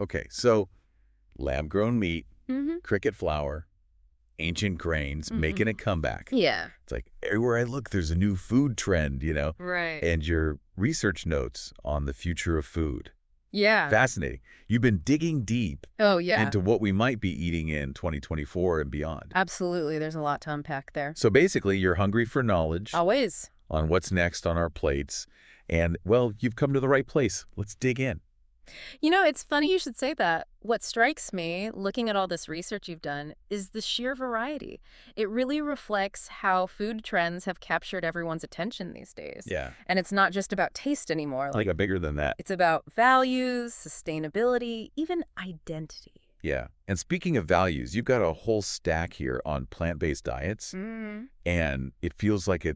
Okay, so lab-grown meat, Mm-hmm. cricket flour, ancient grains Mm-hmm. making a comeback. Yeah. It's like everywhere I look, there's a new food trend, Right. and your research notes on the future of food. Yeah. Fascinating. You've been digging deep Oh, yeah. into what we might be eating in 2024 and beyond. Absolutely. There's a lot to unpack there. So basically, you're hungry for knowledge Always. on what's next on our plates. And, well, you've come to the right place. Let's dig in. It's funny you should say that. What strikes me, looking at all this research you've done, is the sheer variety. It really reflects how food trends have captured everyone's attention these days. Yeah. And it's not just about taste anymore. Like a bigger than that. It's about values, sustainability, even identity. Yeah. And speaking of values, you've got a whole stack here on plant-based diets. Mm. And it feels like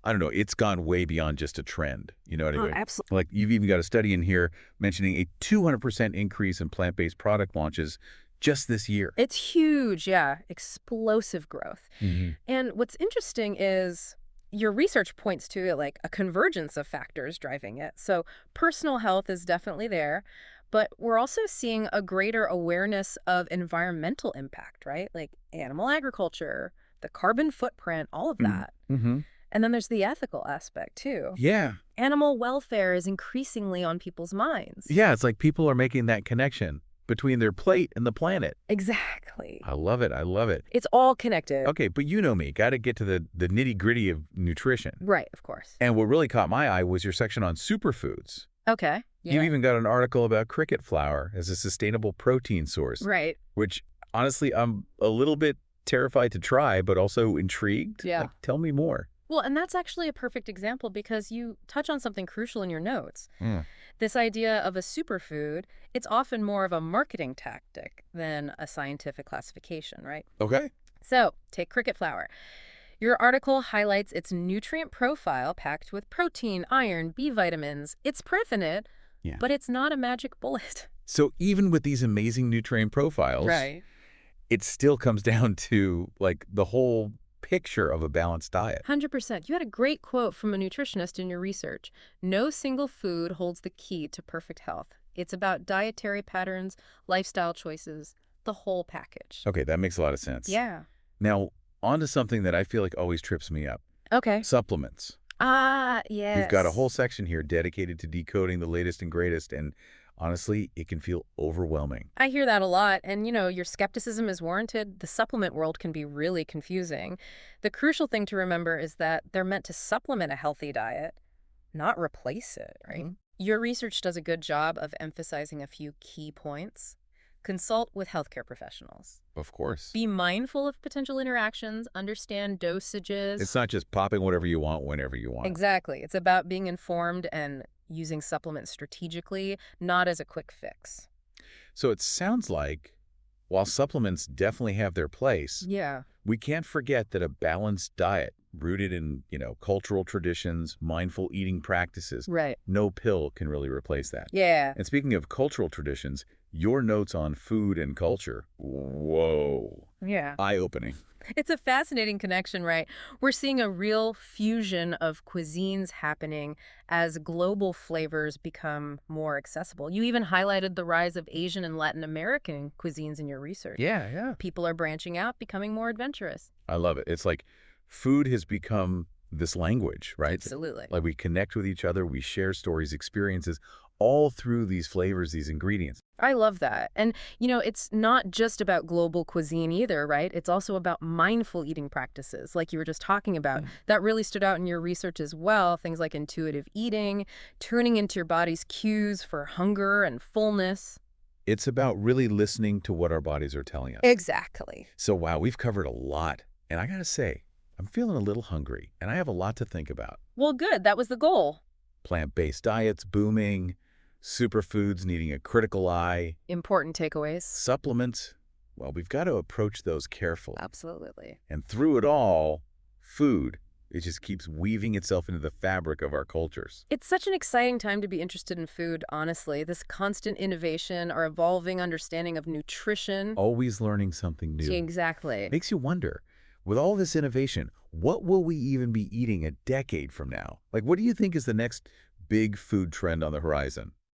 I don't know, it's gone way beyond just a trend. You know what I mean? Absolutely. Like you've even got a study in here mentioning a 200% increase in plant-based product launches just this year. It's huge, yeah. Explosive growth. Mm-hmm. And what's interesting is your research points to like a convergence of factors driving it. So personal health is definitely there, but we're also seeing a greater awareness of environmental impact, right? Like animal agriculture, the carbon footprint, all of that. Mm-hmm. And then there's the ethical aspect too. Yeah. Animal welfare is increasingly on people's minds. Yeah, it's like people are making that connection between their plate and the planet. Exactly. I love it. I love it. It's all connected. Okay, but you know me. Got to get to the nitty-gritty of nutrition. Right, of course. And what really caught my eye was your section on superfoods. Okay. Yeah. You even got an article about cricket flour as a sustainable protein source. Right. Which, honestly, I'm a little bit terrified to try, but also intrigued. Yeah. Like, tell me more. Well, and that's actually a perfect example because you touch on something crucial in your notes. Mm. This idea of a superfood, it's often more of a marketing tactic than a scientific classification, right? Okay. So, take cricket flour. Your article highlights its nutrient profile packed with protein, iron, B vitamins. It's infinite, Yeah. but it's not a magic bullet. So even with these amazing nutrient profiles, it still comes down to, like, the whole picture of a balanced diet. 100%. You had a great quote from a nutritionist in your research. No single food holds the key to perfect health. It's about dietary patterns, lifestyle choices, the whole package. Okay, that makes a lot of sense. Yeah. Now, on to something that I feel like always trips me up. Okay. Supplements. Ah, yes. We've got a whole section here dedicated to decoding the latest and greatest, and honestly, it can feel overwhelming. I hear that a lot, and your skepticism is warranted. The supplement world can be really confusing. The crucial thing to remember is that they're meant to supplement a healthy diet, not replace it, right? Mm-hmm. Your research does a good job of emphasizing a few key points. Consult with healthcare professionals. Of course. Be mindful of potential interactions, understand dosages. It's not just popping whatever you want whenever you want. Exactly. It's about being informed and using supplements strategically, not as a quick fix. So it sounds like, while supplements definitely have their place, Yeah. we can't forget that a balanced diet rooted in, cultural traditions, mindful eating practices, Right. no pill can really replace that. Yeah. And speaking of cultural traditions, your notes on food and culture, whoa, Yeah. eye-opening. It's a fascinating connection, right? We're seeing a real fusion of cuisines happening as global flavors become more accessible. You even highlighted the rise of Asian and Latin American cuisines in your research. Yeah. People are branching out, becoming more adventurous. I love it. It's like food has become this language, right? Absolutely. Like we connect with each other, we share stories, experiences, all through these flavors, these ingredients. I love that. And, it's not just about global cuisine either, right? It's also about mindful eating practices, like you were just talking about. That really stood out in your research as well. Things like intuitive eating, turning into your body's cues for hunger and fullness. It's about really listening to what our bodies are telling us. Exactly. So, wow, we've covered a lot. And I gotta say, I'm feeling a little hungry, and I have a lot to think about. Well, good. That was the goal. Plant-based diets booming, superfoods needing a critical eye, Important takeaways. supplements, well, we've got to approach those carefully. Absolutely. And through it all, food, it just keeps weaving itself into the fabric of our cultures. It's such an exciting time to be interested in food, honestly. This constant innovation, our evolving understanding of nutrition. Always learning something new. Exactly. Makes you wonder, with all this innovation, what will we even be eating a decade from now? Like, what do you think is the next big food trend on the horizon?